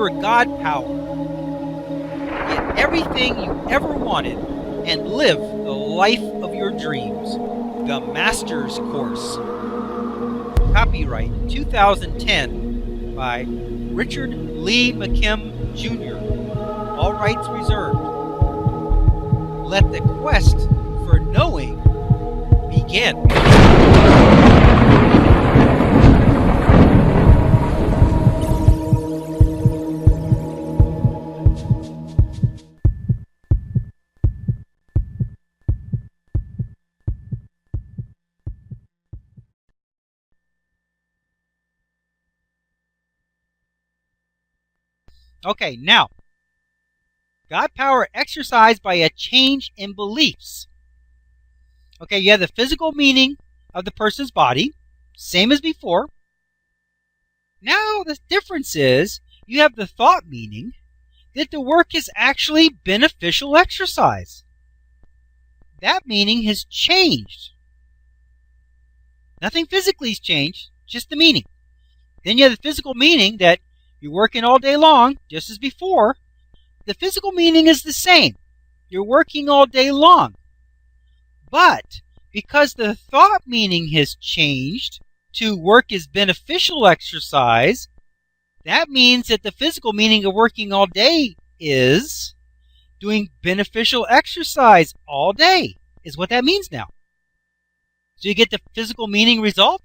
your God power. Get everything you ever wanted and live the life of your dreams. The Master's Course. Copyright 2010 by Richard Lee McKim Jr. All rights reserved. Let the quest for knowing begin. Okay, now, God power exercised by a change in beliefs. Okay, you have the physical meaning of the person's body, same as before. Now, the difference is you have the thought meaning that the work is actually beneficial exercise. That meaning has changed. Nothing physically has changed, just the meaning. Then you have the physical meaning that you're working all day long, just as before. The physical meaning is the same. You're working all day long. But because the thought meaning has changed to work is beneficial exercise, that means that the physical meaning of working all day is doing beneficial exercise all day, is what that means now. So you get the physical meaning result.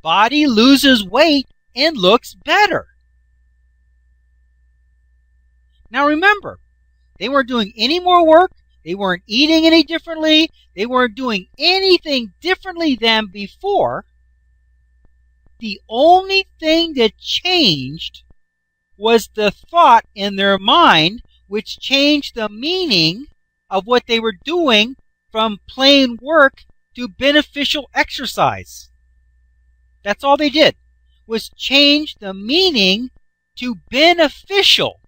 Body loses weight and looks better. Now remember, they weren't doing any more work. They weren't eating any differently. They weren't doing anything differently than before. The only thing that changed was the thought in their mind, which changed the meaning of what they were doing from plain work to beneficial exercise. That's all they did, was change the meaning to beneficial.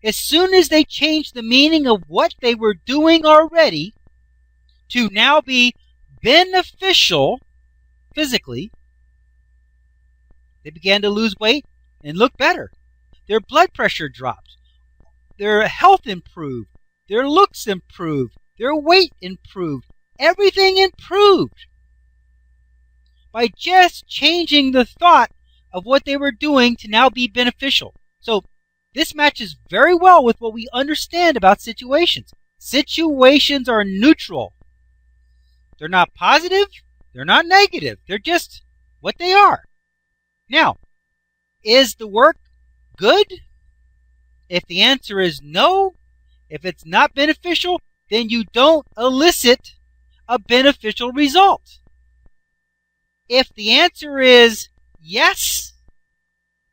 As soon as they changed the meaning of what they were doing already to now be beneficial physically, they began to lose weight and look better. Their blood pressure dropped. Their health improved. Their looks improved. Their weight improved. Everything improved by just changing the thought of what they were doing to now be beneficial. So this matches very well with what we understand about situations. Situations are neutral. They're not positive. They're not negative. They're just what they are. Now, is the work good? If the answer is no, if it's not beneficial, then you don't elicit a beneficial result. If the answer is yes,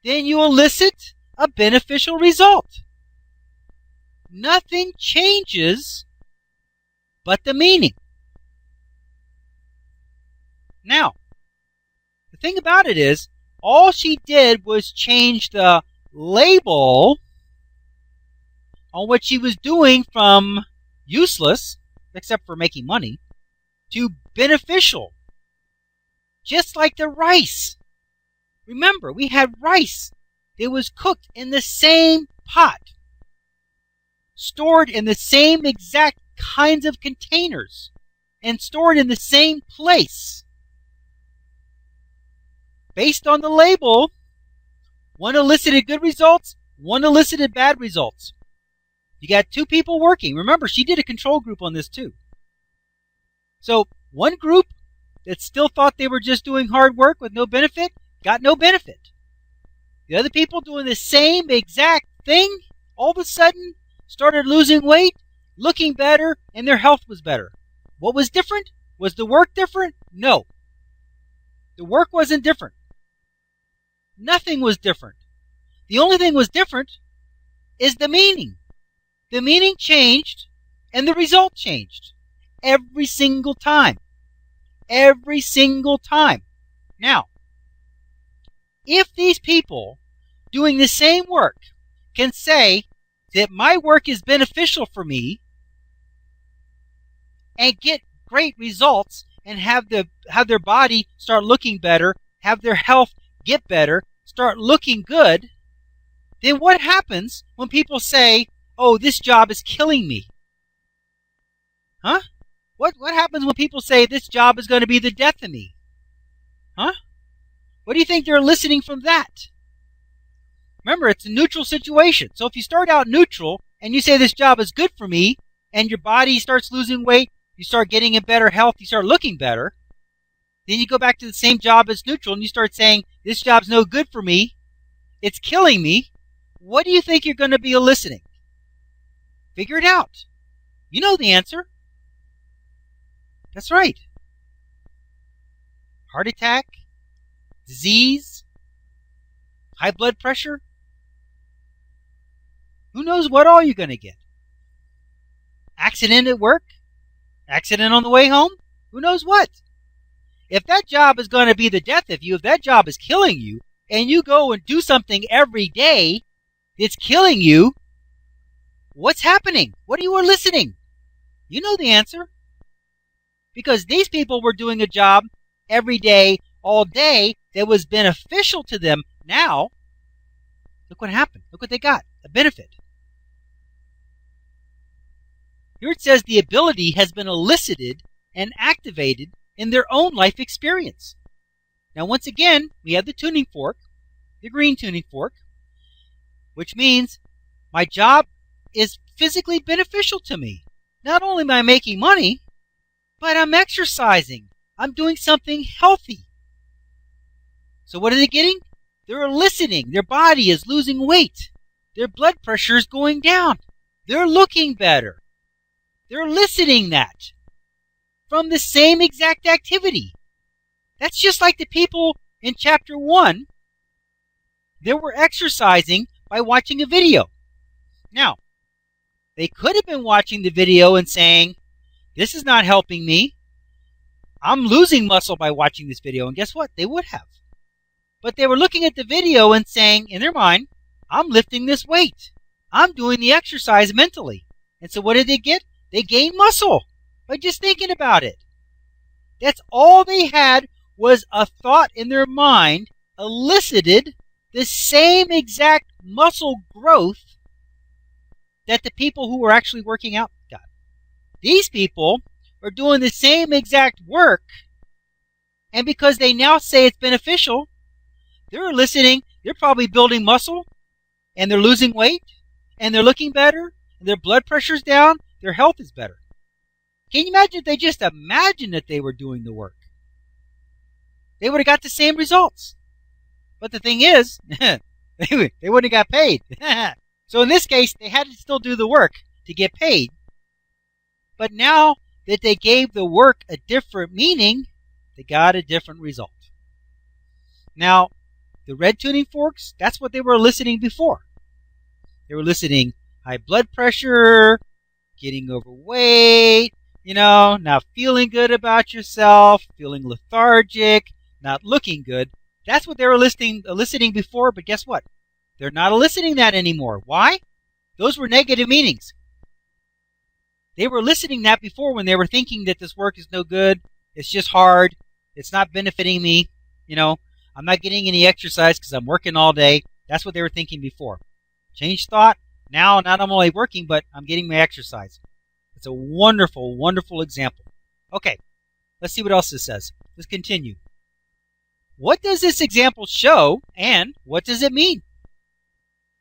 then you elicit a beneficial result. Nothing changes but the meaning. Now, the thing about it is, all she did was change the label on what she was doing from useless, except for making money, to beneficial. Just like the rice. Remember, we had rice. It was cooked in the same pot, stored in the same exact kinds of containers, and stored in the same place. Based on the label, one elicited good results, one elicited bad results. You got two people working. Remember, she did a control group on this too. So one group that still thought they were just doing hard work with no benefit got no benefit. The other people doing the same exact thing all of a sudden started losing weight, looking better, and their health was better. What was different? Was the work different? No. The work wasn't different. Nothing was different. The only thing was different is the meaning. The meaning changed and the result changed. Every single time. Every single time. Now, if these people doing the same work can say that my work is beneficial for me and get great results and have their body start looking better, have their health get better, start looking good, then what happens when people say, oh, this job is killing me? Huh? What happens when people say this job is going to be the death of me? Huh? What do you think they're eliciting from that? Remember, it's a neutral situation. So if you start out neutral and you say this job is good for me, and your body starts losing weight, you start getting in better health, you start looking better, then you go back to the same job as neutral and you start saying, this job's no good for me, it's killing me. What do you think you're going to be eliciting? Figure it out. You know the answer. That's right. Heart attack, disease, high blood pressure. Who knows what all you're going to get? Accident at work? Accident on the way home? Who knows what? If that job is going to be the death of you, if that job is killing you, and you go and do something every day that's killing you, what's happening? What are you eliciting? You know the answer. Because these people were doing a job every day, all day, that was beneficial to them. Now, look what happened. Look what they got. A benefit. Here it says the ability has been elicited and activated in their own life experience. Now, once again, we have the tuning fork, the green tuning fork, which means my job is physically beneficial to me. Not only am I making money, but I'm exercising. I'm doing something healthy. So what are they getting? They're eliciting. Their body is losing weight. Their blood pressure is going down. They're looking better. They're eliciting that from the same exact activity. That's just like the people in chapter 1 that were exercising by watching a video. Now, they could have been watching the video and saying, this is not helping me. I'm losing muscle by watching this video. And guess what? They would have. But they were looking at the video and saying, in their mind, I'm lifting this weight. I'm doing the exercise mentally. And so what did they get? They gained muscle by just thinking about it. That's all they had, was a thought in their mind elicited the same exact muscle growth that the people who were actually working out got. These people are doing the same exact work, and because they now say it's beneficial, they're eliciting, they're probably building muscle, and they're losing weight, and they're looking better, and their blood pressure's down, their health is better. Can you imagine if they just imagined that they were doing the work? They would have got the same results. But the thing is, they wouldn't have got paid. So in this case, they had to still do the work to get paid. But now that they gave the work a different meaning, they got a different result. Now, the red tuning forks, that's what they were eliciting before. They were eliciting high blood pressure, getting overweight, not feeling good about yourself, feeling lethargic, not looking good. That's what they were eliciting before, but guess what? They're not eliciting that anymore. Why? Those were negative meanings. They were eliciting that before when they were thinking that this work is no good, it's just hard, it's not benefiting me, I'm not getting any exercise because I'm working all day. That's what they were thinking before. Change thought. Now, not only working, but I'm getting my exercise. It's a wonderful, wonderful example. Okay, let's see what else this says. Let's continue. What does this example show, and what does it mean?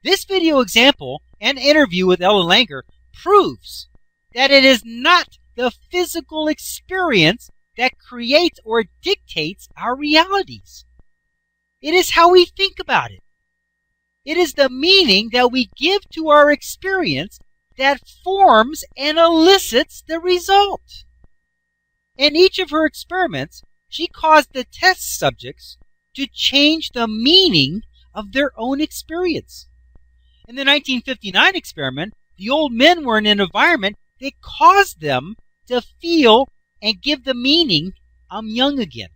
This video example and interview with Ellen Langer proves that it is not the physical experience that creates or dictates our realities. It is how we think about it. It is the meaning that we give to our experience that forms and elicits the result. In each of her experiments, she caused the test subjects to change the meaning of their own experience. In the 1959 experiment, the old men were in an environment that caused them to feel and give the meaning, I'm young again.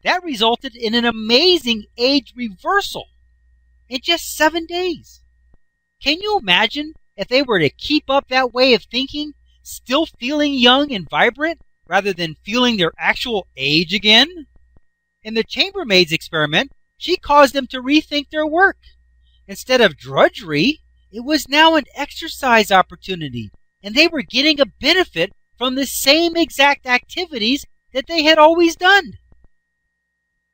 That resulted in an amazing age reversal in just 7 days. Can you imagine if they were to keep up that way of thinking, still feeling young and vibrant, rather than feeling their actual age again? In the chambermaid's experiment, She caused them to rethink their work. Instead of drudgery, it was now an exercise opportunity, and they were getting a benefit from the same exact activities that they had always done.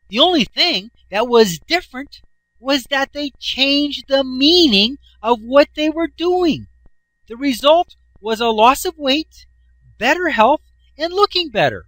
The only thing that was different was that they changed the meaning of what they were doing. The result was a loss of weight, better health, and looking better.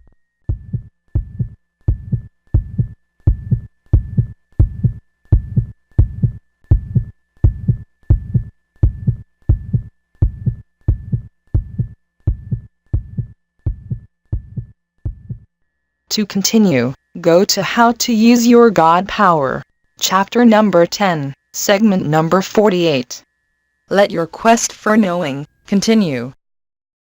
To continue, go to How to Use Your God Power, chapter number 10, segment number 48. Let your quest for knowing continue.